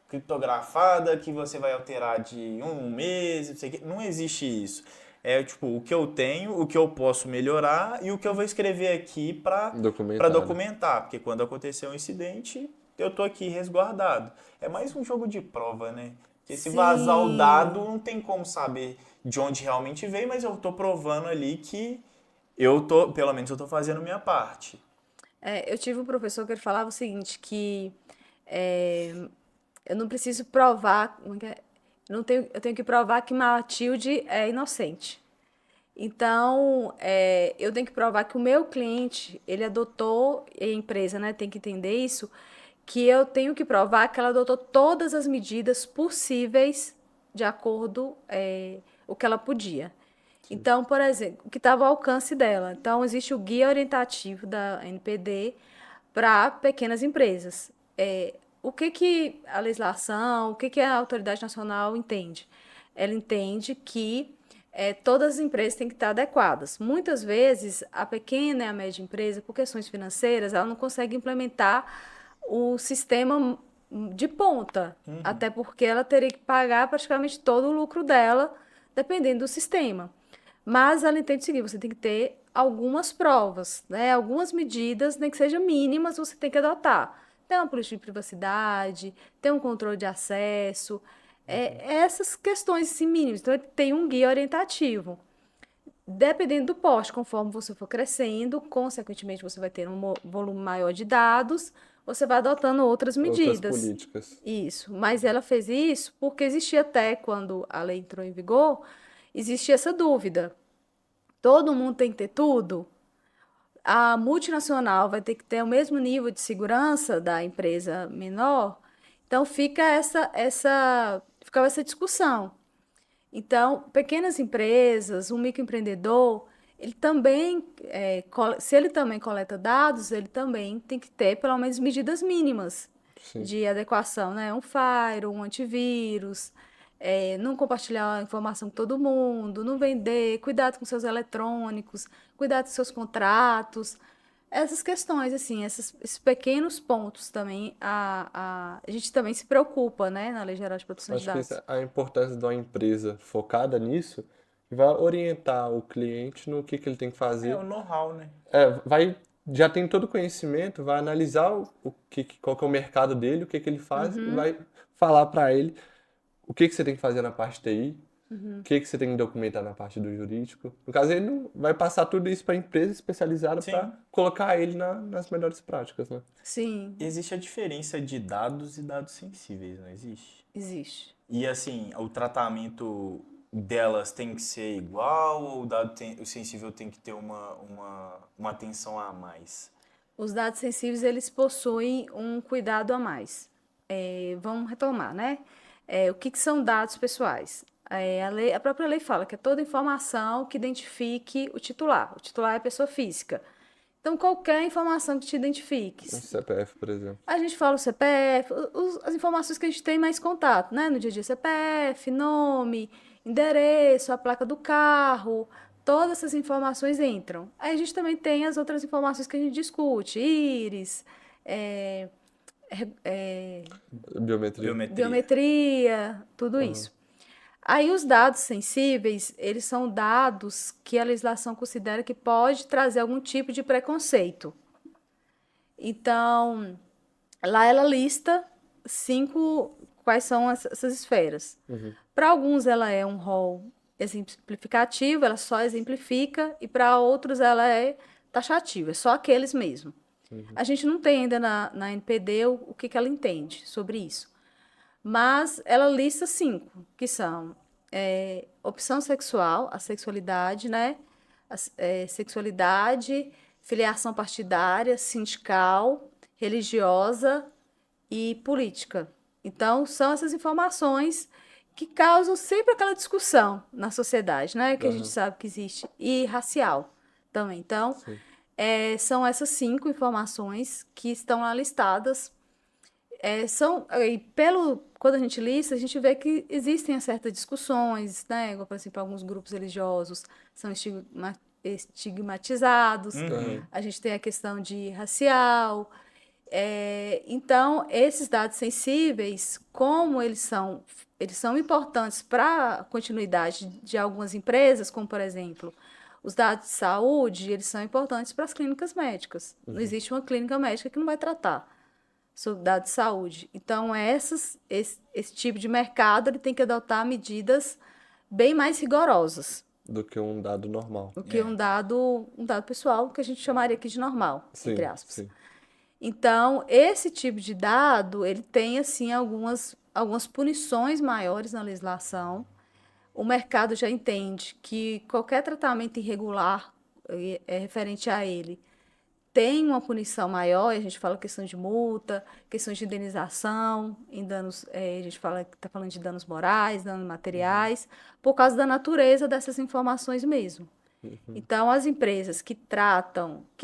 criptografada que você vai alterar de um mês, não sei o quê. Não existe isso. É tipo o que eu tenho, o que eu posso melhorar e o que eu vou escrever aqui para Documentado. documentar, porque quando acontecer um incidente, eu tô aqui resguardado. É mais um jogo de prova, né? Porque se vazar o dado, sim. não tem como saber de onde realmente veio, mas eu tô provando ali que pelo menos eu tô fazendo a minha parte. Eu tive um professor que ele falava o seguinte, que é, eu não preciso provar, como é que é? Eu tenho que provar que Matilde é inocente. Então, eu tenho que provar que o meu cliente, ele adotou, e a empresa, né, tem que entender isso, que eu tenho que provar que ela adotou todas as medidas possíveis de acordo o que ela podia. Então, por exemplo, o que estava ao alcance dela. Então, existe o guia orientativo da NPD para pequenas empresas. O que que a legislação, o que que a autoridade nacional entende? Ela entende que todas as empresas têm que estar adequadas. Muitas vezes, a pequena e a média empresa, por questões financeiras, ela não consegue implementar o sistema de ponta, até porque ela teria que pagar praticamente todo o lucro dela, dependendo do sistema. Mas ela entende o seguinte, você tem que ter algumas provas, né? Algumas medidas, nem que sejam mínimas, você tem que adotar. Tem uma política de privacidade, tem um controle de acesso, essas questões assim, mínimas. Então, tem um guia orientativo. Dependendo do porte, conforme você for crescendo, consequentemente você vai ter um volume maior de dados, você vai adotando outras Outras medidas. políticas. Isso, mas ela fez isso porque existia até quando a lei entrou em vigor, existia essa dúvida. Todo mundo tem que ter tudo? A multinacional vai ter que ter o mesmo nível de segurança da empresa menor? Então ficava essa discussão. Então, pequenas empresas, um microempreendedor, ele também, se ele também coleta dados, ele também tem que ter pelo menos medidas mínimas Sim. de adequação, né? Um firewall, um antivírus, não compartilhar a informação com todo mundo, não vender, cuidado com seus eletrônicos, cuidado com seus contratos. Essas questões, assim, esses pequenos pontos também, a gente também se preocupa, né, na Lei Geral de Proteção de Acho que Dados. isso é a importância de uma empresa focada nisso, que vai orientar o cliente no que ele tem que É fazer. o know-how, né? Já tem todo o conhecimento, vai analisar qual que é o mercado dele, o que ele faz, e vai falar para ele o que você tem que fazer na parte TI, o que você tem que documentar na parte do jurídico. No caso, ele não vai passar tudo isso para a empresa especializada Sim. para colocar ele nas melhores práticas, né? Sim, Existe a diferença de dados e dados sensíveis, não existe? existe. E assim, o tratamento delas tem que ser igual ou o sensível tem que ter uma atenção a mais? Os dados sensíveis, eles possuem um cuidado a mais. Vamos retomar, né? O que são dados pessoais? A própria lei fala que é toda informação que identifique o titular. O titular é a pessoa física. Então, qualquer informação que te identifique. Um CPF, por exemplo. A gente fala o CPF, as informações que a gente tem mais contato, né? No dia a dia, CPF, nome, endereço, a placa do carro, todas essas informações entram. Aí a gente também tem as outras informações que a gente discute, íris, é, Biometria. biometria, tudo isso. Aí os dados sensíveis, eles são dados que a legislação considera que pode trazer algum tipo de preconceito. Então, lá ela lista quais são essas esferas. Para alguns ela é um rol exemplificativo, ela só exemplifica, e para outros ela é taxativa, é só aqueles mesmo. A gente não tem ainda na NPD o que ela entende sobre isso. Mas ela lista 5, que são opção sexual, a sexualidade, né? Sexualidade, filiação partidária, sindical, religiosa e política. Então, são essas informações que causam sempre aquela discussão na sociedade, né? Que a gente sabe que existe. E racial também. Então, são essas 5 informações que estão lá listadas. Quando a gente lista, a gente vê que existem certas discussões, né? Igual, por exemplo, alguns grupos religiosos são estigmatizados. A gente tem a questão de racial. Então, esses dados sensíveis, como eles são importantes para a continuidade de algumas empresas, como, por exemplo, os dados de saúde, eles são importantes para as clínicas médicas. Não existe uma clínica médica que não vai tratar sobre dados de saúde. Então, esse tipo de mercado ele tem que adotar medidas bem mais rigorosas Do que um dado normal. do que um dado pessoal, que a gente chamaria aqui de normal, entre aspas. Sim. Então, esse tipo de dado, ele tem, assim, algumas punições maiores na legislação. O mercado já entende que qualquer tratamento irregular referente a ele tem uma punição maior, e a gente fala questão de multa, questão de indenização, em danos, a gente está falando de danos morais, danos materiais, por causa da natureza dessas informações mesmo. Então, as empresas que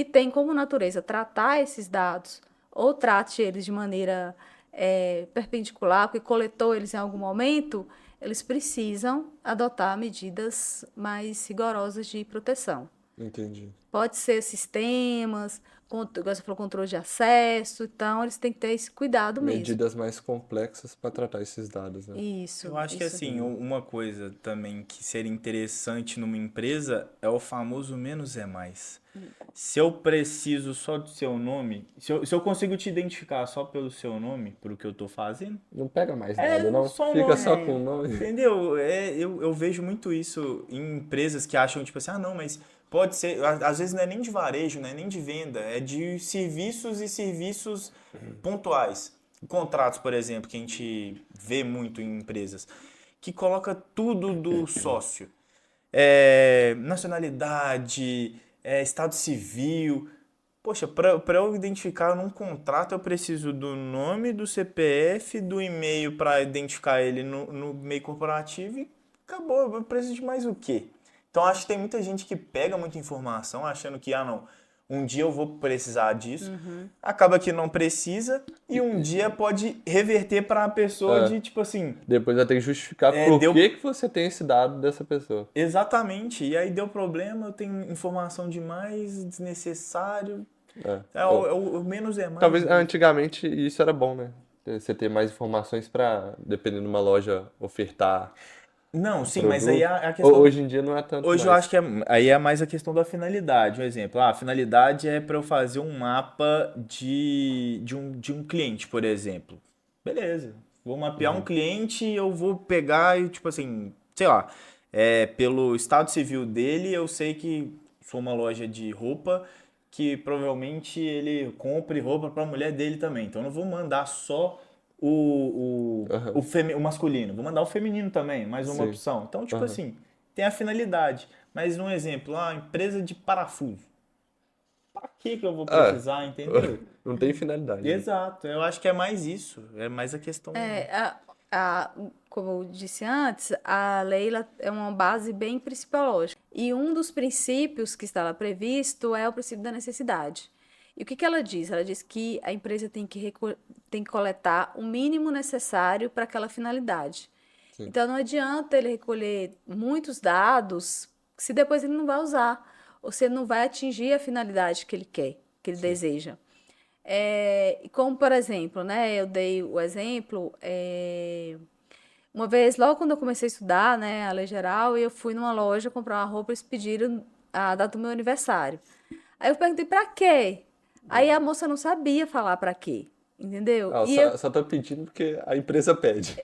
têm como natureza tratar esses dados, ou trate eles de maneira perpendicular, porque coletou eles em algum momento, eles precisam adotar medidas mais rigorosas de proteção. Entendi. Pode ser sistemas, igual você falou, controle de acesso, então eles têm que ter esse cuidado mesmo. Medidas mais complexas para tratar esses dados, né? Isso. Eu acho que isso. assim, uma coisa também que seria interessante numa empresa é o famoso menos é mais. Se eu preciso só do seu nome, se eu consigo te identificar só pelo seu nome, por o que eu tô fazendo, Não pega mais é nada, não. só um Fica nome. só com o nome. Entendeu? Eu vejo muito isso em empresas que acham, tipo assim, ah, não, mas pode ser, às vezes não é nem de varejo, não é nem de venda, é de serviços e serviços pontuais. Contratos, por exemplo, que a gente vê muito em empresas, que coloca tudo do sócio. Nacionalidade, estado civil. Poxa, para eu identificar num contrato, eu preciso do nome, do CPF, do e-mail para identificar ele no meio corporativo e acabou. Eu preciso de mais o quê? Então, acho que tem muita gente que pega muita informação achando que, não, um dia eu vou precisar disso. Acaba que não precisa e um dia pode reverter para a pessoa de, tipo assim... Depois vai ter que justificar por que você tem esse dado dessa pessoa. Exatamente. E aí deu problema, eu tenho informação demais, desnecessário... O menos é mais. Talvez antigamente isso era bom, né? Você ter mais informações para, dependendo de uma loja, ofertar. Não, sim, produto. mas aí a questão. Hoje em dia não é tanto. Hoje eu acho que aí é mais a questão da finalidade. Um exemplo, a finalidade é para eu fazer um mapa de um cliente, por exemplo. Beleza. Vou mapear um cliente e eu vou pegar e, tipo assim, sei lá, pelo estado civil dele, eu sei que sou uma loja de roupa que provavelmente ele compre roupa para a mulher dele também. Então eu não vou mandar só o masculino, vou mandar o feminino também, mais uma opção. Então, tipo assim, tem a finalidade. Mas um exemplo, empresa de parafuso. Para que eu vou precisar, entendeu? Não tem finalidade. Exato, eu acho que é mais isso. É mais a questão. Como eu disse antes, a lei é uma base bem principiológica. E um dos princípios que está lá previsto é o princípio da necessidade. E o que ela diz? Ela diz que a empresa tem que coletar o mínimo necessário para aquela finalidade. Sim. Então, não adianta ele recolher muitos dados se depois ele não vai usar, ou se ele não vai atingir a finalidade que ele quer, que ele deseja. Como, por exemplo, né, eu dei o exemplo... Uma vez, logo quando eu comecei a estudar, né, a lei geral, eu fui numa loja comprar uma roupa e eles pediram a data do meu aniversário. Aí eu perguntei pra quê? Aí a moça não sabia falar pra quê, entendeu? Só tô pedindo porque a empresa pede.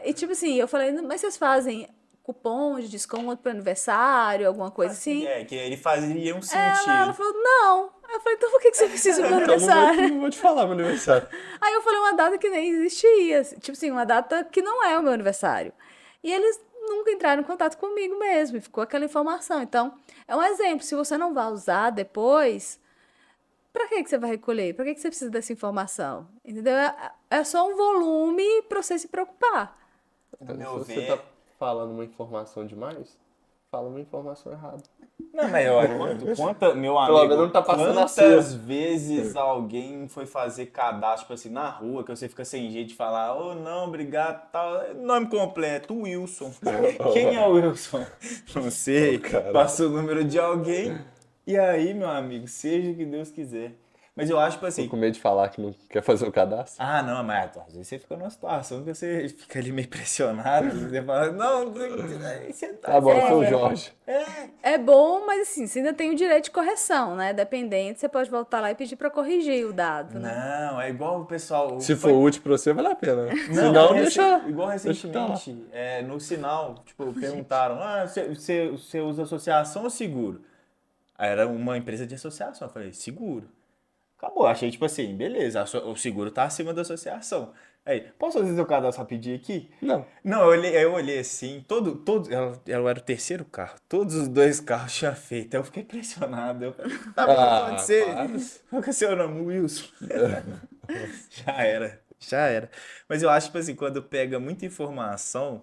E tipo assim, eu falei, mas vocês fazem cupom de desconto para aniversário, alguma coisa assim? Que ele fazia um sentido. Ela falou, não. Aí eu falei, então por que você precisa do meu aniversário? Não vou te falar meu aniversário. Aí eu falei uma data que nem existia, tipo assim, uma data que não é o meu aniversário. E eles nunca entraram em contato comigo mesmo, e ficou aquela informação. Então, é um exemplo, se você não vai usar depois, para que você vai recolher? Para que você precisa dessa informação? Entendeu? É só um volume para você se preocupar. Se você tá falando uma informação demais, fala uma informação errada. Não, mas olha, meu amigo, não tá passando quantas vezes alguém foi fazer cadastro, tipo assim, na rua, que você fica sem jeito de falar, não, obrigado, tal, nome completo, Wilson. Quem é o Wilson? Não sei, passou o número de alguém, e aí, meu amigo, seja o que Deus quiser. Mas eu acho, tipo assim... Tô com medo de falar que não quer fazer o cadastro. Não, mas às vezes você fica numa situação que você fica ali meio pressionado, você fala, não, você tá bom, eu sou o Jorge. É bom, mas assim, você ainda tem o direito de correção, né? Dependente, você pode voltar lá e pedir pra corrigir o dado, né? Não, é igual o pessoal... Se for útil pra você, vale a pena. Não, senão, deixa... Igual recentemente, no sinal, tipo, perguntaram, você usa associação ou seguro? Aí era uma empresa de associação, eu falei, seguro. Acabou, achei tipo assim, beleza, o seguro tá acima da associação. Aí, posso fazer seu cadastro rapidinho aqui? Não. Não, eu olhei assim, ela era o terceiro carro, todos os dois carros tinha feito, aí eu fiquei impressionado. Eu falei, tá bom, pode ser. Qual que é o seu nome? Wilson. Já era. Mas eu acho, tipo assim, quando pega muita informação,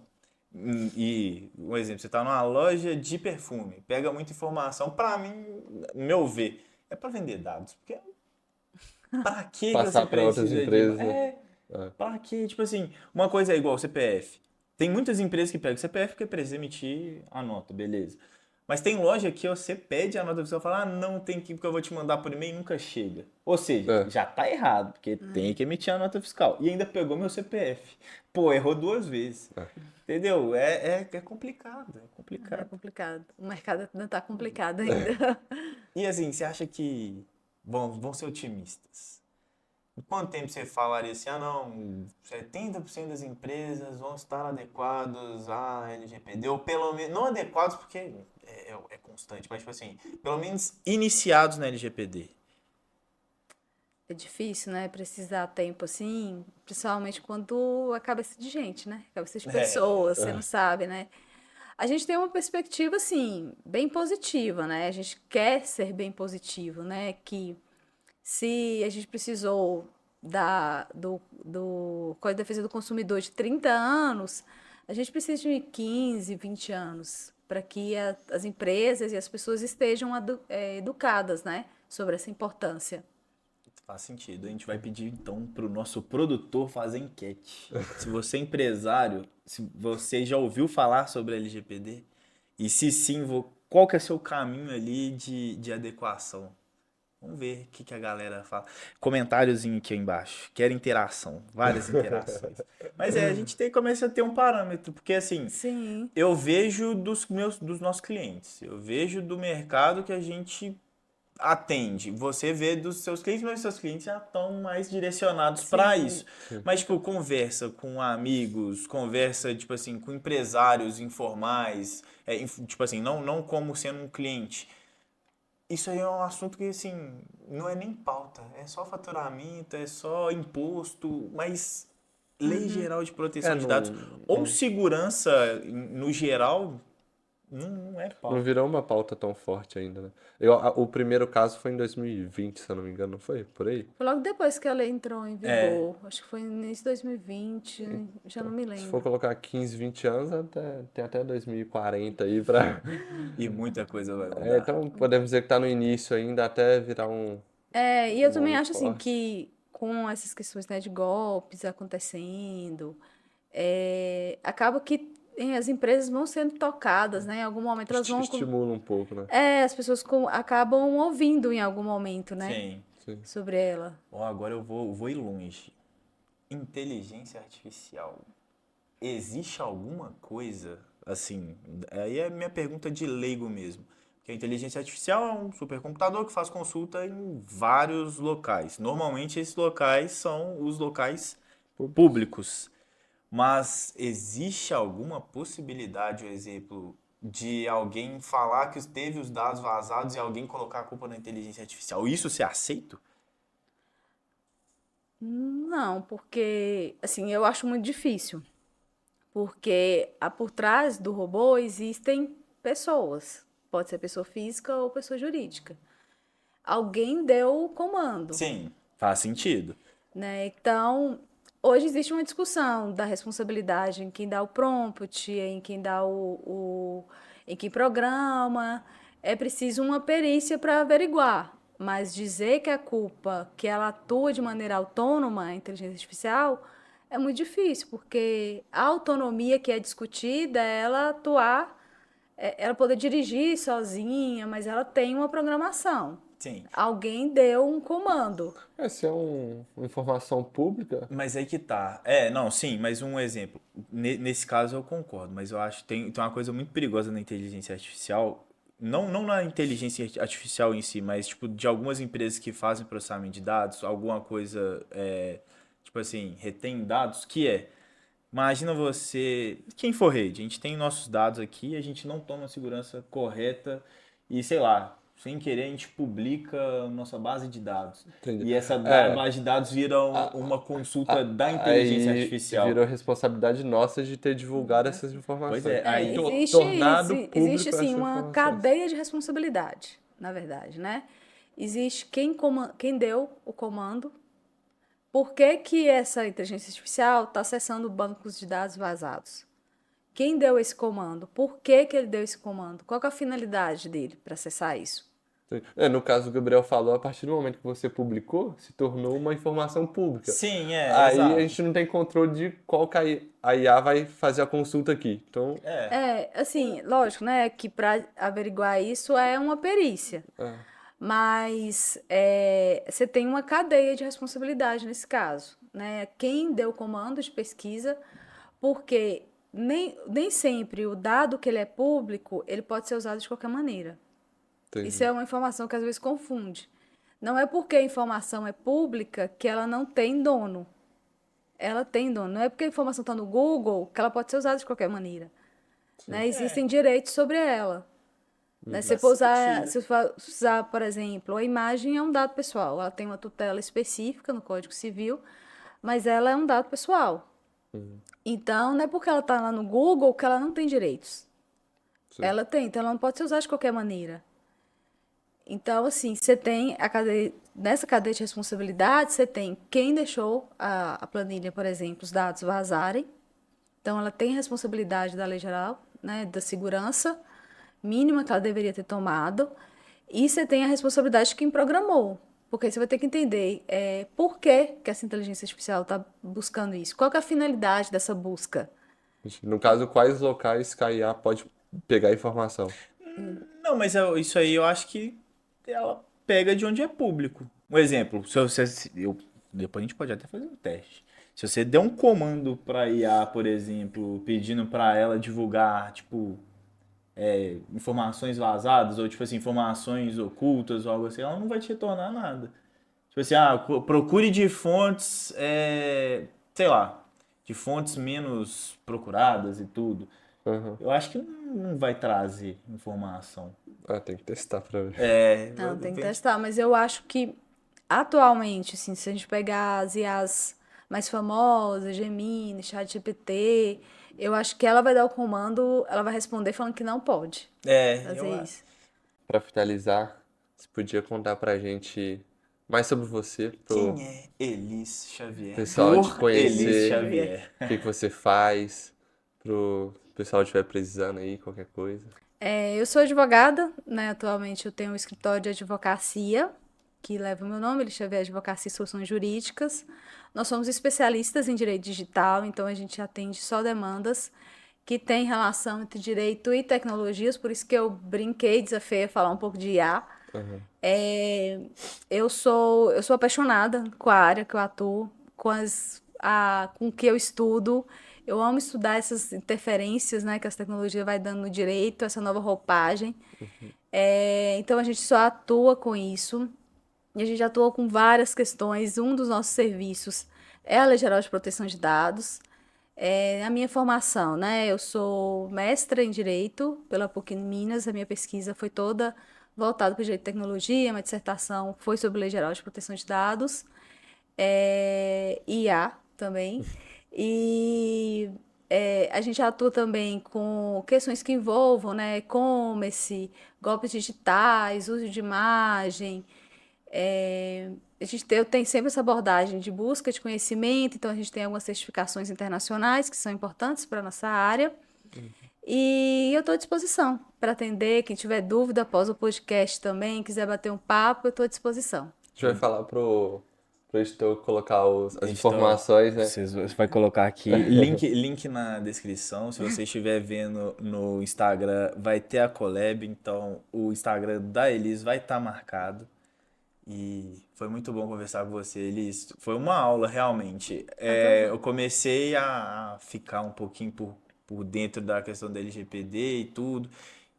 e, um exemplo, você tá numa loja de perfume, pega muita informação, pra mim, meu ver, é pra vender dados, porque... Pra que passar para outras empresas? Pra que, tipo assim, uma coisa é igual o CPF. Tem muitas empresas que pegam o CPF porque precisa emitir a nota, beleza. Mas tem loja que você pede a nota fiscal e fala, não, tem que ir porque eu vou te mandar por e-mail e nunca chega. Ou seja, É. já tá errado, porque tem que emitir a nota fiscal. E ainda pegou meu CPF. Pô, errou 2 vezes. Entendeu? É complicado, é É complicado. complicado. O mercado ainda está complicado ainda. E assim, você acha que vão ser otimistas? Em quanto tempo você falaria assim, não, 70% das empresas vão estar adequados à LGPD, ou pelo menos, não adequados porque é constante, mas tipo assim, pelo menos iniciados na LGPD. É difícil, né? Precisar tempo assim, principalmente quando é cabeça de gente, né? Cabeça de pessoas, você não sabe, né? A gente tem uma perspectiva, assim, bem positiva, né? A gente quer ser bem positivo, né? Que se a gente precisou do Código de Defesa do Consumidor de 30 anos, a gente precisa de 15, 20 anos para que as empresas e as pessoas estejam educadas, né? Sobre essa importância. Faz sentido. A gente vai pedir então para o nosso produtor fazer enquete. Se você é empresário, se você já ouviu falar sobre a LGPD, e se sim, qual que é seu caminho ali de adequação? Vamos ver o que a galera fala. Comentáriozinho aqui embaixo. Quero interação. Várias interações. Mas a gente começa a ter um parâmetro, porque assim, Sim, eu vejo dos nossos clientes, eu vejo do mercado que a gente atende. Você vê dos seus clientes, mas os seus clientes já estão mais direcionados para sim. isso. Mas, tipo, conversa com amigos, conversa, tipo assim, com empresários informais, tipo assim, não como sendo um cliente. Isso aí é um assunto que, assim, não é nem pauta. É só faturamento, é só imposto, mas lei geral de proteção de dados ou segurança no geral não é Não pauta. virou uma pauta tão forte ainda, né? O primeiro caso foi em 2020, se eu não me engano, não foi? Por aí? Foi logo depois que a lei entrou em É, vigor. Acho que foi no início de 2020, já não me Se for lembro. colocar 15, 20 anos, tem até 2040 aí pra. e muita coisa vai É, mudar. então podemos dizer que tá no início ainda, até virar E eu um também homem acho assim forte. que com essas questões, né, de golpes acontecendo, acaba que as empresas vão sendo tocadas, né? Em algum momento elas vão. Estimula um pouco, né? As pessoas acabam ouvindo em algum momento, né? Sim. Sim. Sobre ela. Ó, agora eu vou ir longe. Inteligência artificial. Existe alguma coisa, assim, aí é minha pergunta de leigo mesmo. Porque a inteligência artificial é um supercomputador que faz consulta em vários locais. Normalmente esses locais são os locais públicos. Mas existe alguma possibilidade, por exemplo, de alguém falar que teve os dados vazados e alguém colocar a culpa na inteligência artificial? Isso ser aceito? Não, porque, assim, eu acho muito difícil. Porque por trás do robô existem pessoas. Pode ser pessoa física ou pessoa jurídica. Alguém deu o comando, Sim, faz sentido. né? Então, hoje existe uma discussão da responsabilidade em quem dá o prompt, em quem dá em quem programa. É preciso uma perícia para averiguar. Mas dizer que a culpa, que ela atua de maneira autônoma, a inteligência artificial, é muito difícil, porque a autonomia que é discutida é ela atuar, ela poder dirigir sozinha, mas ela tem uma programação. Sim. Alguém deu um comando. Se é uma informação pública, Mas aí que tá. Não, sim, mas um exemplo. Nesse caso eu concordo, mas eu acho que tem uma coisa muito perigosa na inteligência artificial. Não na inteligência artificial em si, mas tipo, de algumas empresas que fazem processamento de dados, alguma coisa, tipo assim, retém dados, que imagina você, quem for rede, a gente tem nossos dados aqui, a gente não toma a segurança correta e, sei lá, sem querer a gente publica nossa base de dados. entendi. E essa É, base de dados vira uma consulta da inteligência aí artificial. virou responsabilidade nossa de ter divulgado essas Pois informações. é, aí. Tornado Existe público assim essas uma informações. cadeia de responsabilidade, na verdade, né? Existe quem deu o comando, por que que essa inteligência artificial está acessando bancos de dados vazados? Quem deu esse comando? Por que que ele deu esse comando? Qual que é a finalidade dele para acessar isso? No caso, o Gabriel falou, a partir do momento que você publicou, se tornou uma informação pública. Sim, Aí exato. a gente não tem controle de qual que a IA vai fazer a consulta aqui. Então, Assim, lógico, né, que para averiguar isso é uma perícia. é, Mas você tem uma cadeia de responsabilidade nesse caso, né? Quem deu o comando de pesquisa, porque nem sempre o dado que ele é público, ele pode ser usado de qualquer maneira. Isso entendi. é uma informação que às vezes confunde. Não é porque a informação é pública que ela não tem dono. Ela tem dono. Não é porque a informação está no Google que ela pode ser usada de qualquer maneira. Né? Existem direitos sobre ela. Né? Se for usar, se for usar, por exemplo, a imagem é um dado pessoal. Ela tem uma tutela específica no Código Civil, mas ela é um dado pessoal. Então, não é porque ela está lá no Google que ela não tem direitos. Sim. Ela tem, então ela não pode ser usada de qualquer maneira. Então, assim, você tem nessa cadeia de responsabilidade, você tem quem deixou a planilha, por exemplo, os dados vazarem. Então, ela tem responsabilidade da lei geral, né, da segurança mínima que ela deveria ter tomado. E você tem a responsabilidade de quem programou. Porque você vai ter que entender por que essa inteligência artificial está buscando isso. Qual que é a finalidade dessa busca? No caso, quais locais que a IA pode pegar a informação? Não, mas isso aí eu acho que ela pega de onde é público. Um exemplo, depois a gente pode até fazer um teste. Se você der um comando para IA, por exemplo, pedindo para ela divulgar, tipo, informações vazadas ou tipo assim, informações ocultas ou algo assim, ela não vai te retornar nada. Tipo assim, procure de fontes, sei lá, de fontes menos procuradas e tudo. Uhum. Eu acho que não vai trazer informação. Tem que testar pra ver. Não, tem que testar. Mas eu acho que, atualmente, assim, se a gente pegar as IAs mais famosas, Gemini, ChatGPT, eu acho que ela vai dar o comando, ela vai responder falando que não pode fazer isso. Pra finalizar, você podia contar pra gente mais sobre você, pro Quem é Elis Xavier? pessoal te Elis conhecer, Xavier. o que você faz, pro pessoal estiver precisando aí, qualquer coisa. Eu sou advogada, né? Atualmente eu tenho um escritório de advocacia que leva o meu nome, ele Xavier Advocacia e Soluções Jurídicas. Nós somos especialistas em direito digital, então a gente atende só demandas que têm relação entre direito e tecnologias, por isso que eu brinquei, desafiei a falar um pouco de IA. Eu sou apaixonada com a área que eu atuo, com o que eu estudo. Eu amo estudar essas interferências, né, que as tecnologias vai dando no direito, essa nova roupagem. Então a gente só atua com isso. E a gente atua com várias questões. Um dos nossos serviços é a Lei Geral de Proteção de Dados. A minha formação, né? Eu sou mestra em Direito pela PUC Minas. A minha pesquisa foi toda voltada para o direito e tecnologia. Minha dissertação foi sobre Lei Geral de Proteção de Dados. IA também. E a gente atua também com questões que envolvam, né, e-commerce, golpes digitais, uso de imagem. Eu tenho sempre essa abordagem de busca de conhecimento, então a gente tem algumas certificações internacionais que são importantes para a nossa área. E eu estou à disposição para atender. Quem tiver dúvida após o podcast também, quiser bater um papo, eu estou à disposição. A gente vai falar pro editor colocar as Editor, informações, né? Você vai colocar aqui, link na descrição. Se você estiver vendo no Instagram, vai ter a collab. Então, o Instagram da Elis vai estar marcado. E foi muito bom conversar com você, Elis. Foi uma aula, realmente. Eu comecei a ficar um pouquinho por dentro da questão da LGPD e tudo.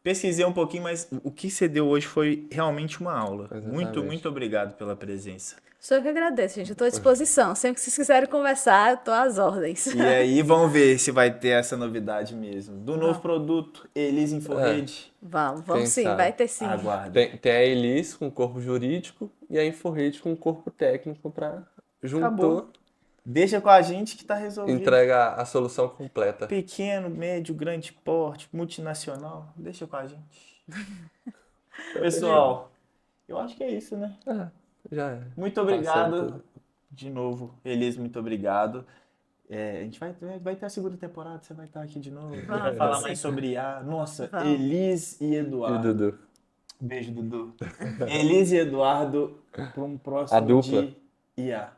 Pesquisei um pouquinho, mas o que você deu hoje foi realmente uma aula. Muito, Exatamente. muito obrigado pela presença. Sou eu que agradeço, gente. Eu estou à disposição. Sempre que vocês quiserem conversar, eu estou às ordens. E aí, vamos ver se vai ter essa novidade mesmo. Do novo produto, Elis InfoRede. Vamos Quem sim, sabe? vai ter sim. Aguarde. Tem a Elis com corpo jurídico e a InfoRede com corpo técnico para juntou, Acabou. Deixa com a gente que tá resolvido. entrega a solução completa. Pequeno, médio, grande porte, multinacional, deixa com a gente. Pessoal, eu acho que é isso, né? Já é. Muito Passando obrigado. tudo. De novo, Elis, muito obrigado. A gente vai ter a segunda temporada, você vai estar aqui de novo. Vai falar mais sobre IA. Nossa, Vamos. Elis e E Eduardo. Dudu. Beijo, Dudu. Elise e Eduardo para um próximo A dupla. de IA.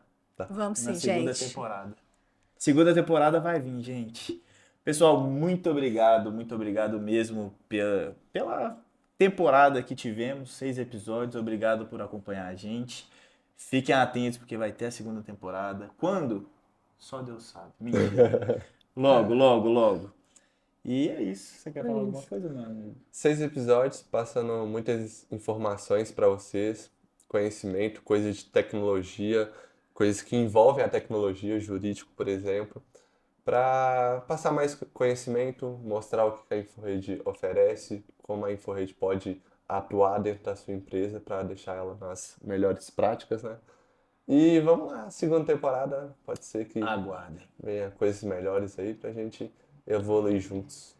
Vamos Na sim, segunda gente. temporada. Segunda temporada vai vir, gente. Pessoal, muito obrigado mesmo pela temporada que tivemos, 6 episódios. Obrigado por acompanhar a gente. Fiquem atentos porque vai ter a segunda temporada. Quando? Só Deus sabe. Mentira. Logo, logo, logo. E é isso. Você quer falar alguma coisa, meu amigo? 6 episódios passando muitas informações para vocês, conhecimento, coisas de tecnologia, coisas que envolvem a tecnologia, jurídico, por exemplo, para passar mais conhecimento, mostrar o que a InfoRede oferece, como a InfoRede pode atuar dentro da sua empresa para deixar ela nas melhores práticas, né? E vamos lá, segunda temporada, pode ser que Aguardem. venha coisas melhores aí pra gente evoluir juntos.